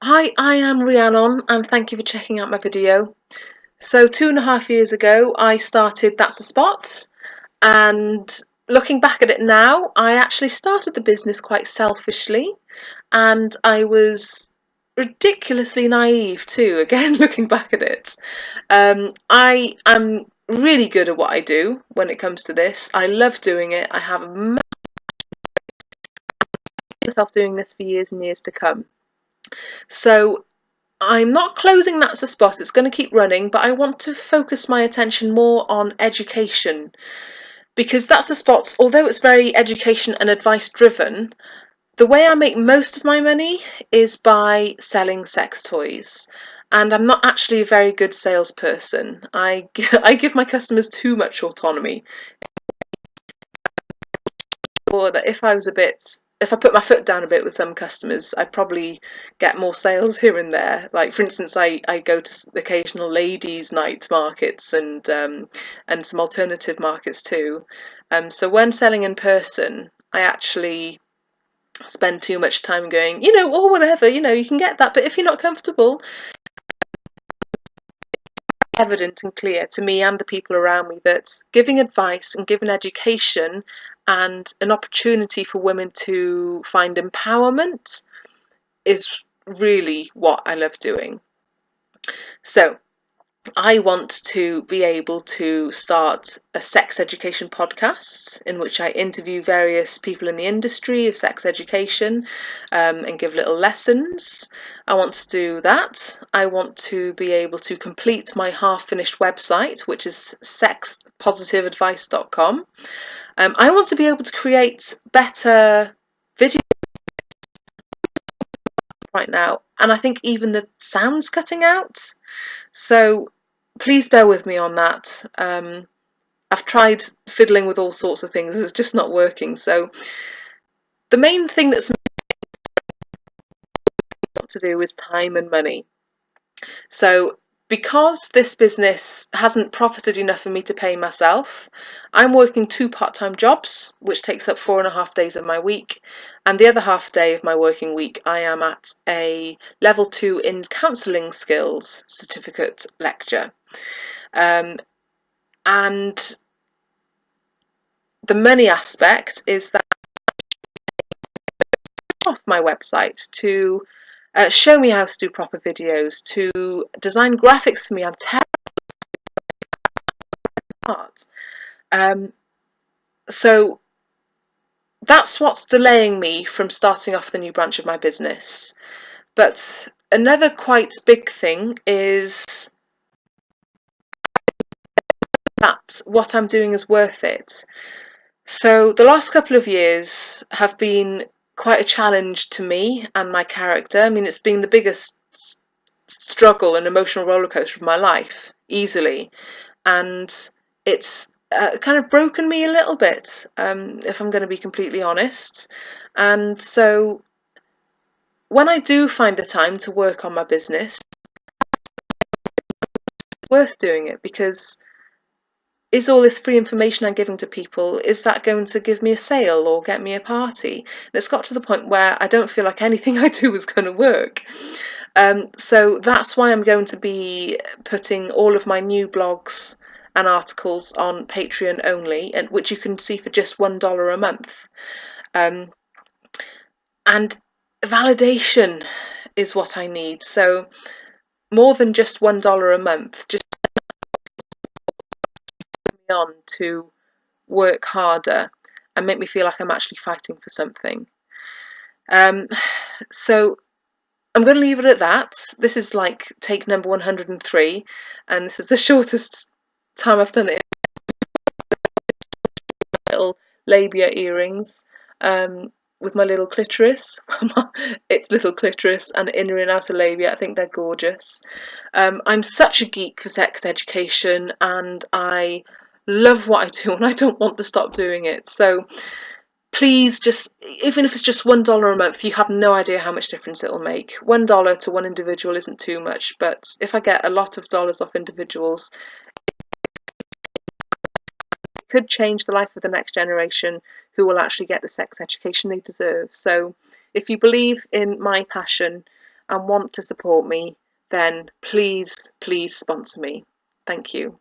Hi, I am Rhiannon and thank you for checking out my video. So 2.5 years ago I started That's a Spot, and looking back at it now, I actually started the business quite selfishly and I was ridiculously naive too, again looking back at it. I am really good at what I do when it comes to this. I love doing it. I have myself doing this for years and years to come. So I'm not closing That's a Spot, it's going to keep running, but I want to focus my attention more on education, because That's a Spot, although it's very education and advice driven, the way I make most of my money is by selling sex toys. And I'm not actually a very good salesperson. I give my customers too much autonomy. Or that if I put my foot down a bit with some customers, I'd probably get more sales here and there. Like for instance, I go to occasional ladies' night markets and some alternative markets too. So when selling in person, I actually spend too much time going, or whatever, you can get that, but if you're not comfortable, evident and clear to me and the people around me that giving advice and giving education and an opportunity for women to find empowerment is really what I love doing. So I want to be able to start a sex education podcast in which I interview various people in the industry of sex education and give little lessons. I want to do that. I want to be able to complete my half-finished website, which is sexpositiveadvice.com. I want to be able to create better videos right now, and I think even the sound's cutting out. So please bear with me on that. I've tried fiddling with all sorts of things, it's just not working. So the main thing that's got to do is time and money. So because this business hasn't profited enough for me to pay myself, I'm working 2 part-time jobs, which takes up 4.5 days of my week. And the other half day of my working week, I am at a level 2 in counselling skills certificate lecture. And the money aspect is that off my website to show me how to do proper videos, to design graphics for me. I'm terrible at art. So that's what's delaying me from starting off the new branch of my business. But another quite big thing is that what I'm doing is worth it. So the last couple of years have been quite a challenge to me and my character. I mean, it's been the biggest struggle and emotional rollercoaster of my life, easily. And it's kind of broken me a little bit, if I'm going to be completely honest. And so when I do find the time to work on my business, it's worth doing it, because is all this free information I'm giving to people, is that going to give me a sale or get me a party? And it's got to the point where I don't feel like anything I do is going to work. So that's why I'm going to be putting all of my new blogs and articles on Patreon only, and which you can see for just $1 a month. And validation is what I need. So more than just $1 a month, just on to work harder and make me feel like I'm actually fighting for something. So I'm going to leave it at that. This is like take number 103, and this is the shortest time I've done it. Little labia earrings with my little clitoris. It's little clitoris and inner and outer labia. I think they're gorgeous. I'm such a geek for sex education, and I love what I do, and I don't want to stop doing it. So please, just even if it's just $1 a month, you have no idea how much difference it'll make. $1 to one individual isn't too much, but if I get a lot of dollars off individuals, it could change the life of the next generation, who will actually get the sex education they deserve. So if you believe in my passion and want to support me, then please sponsor me. Thank you.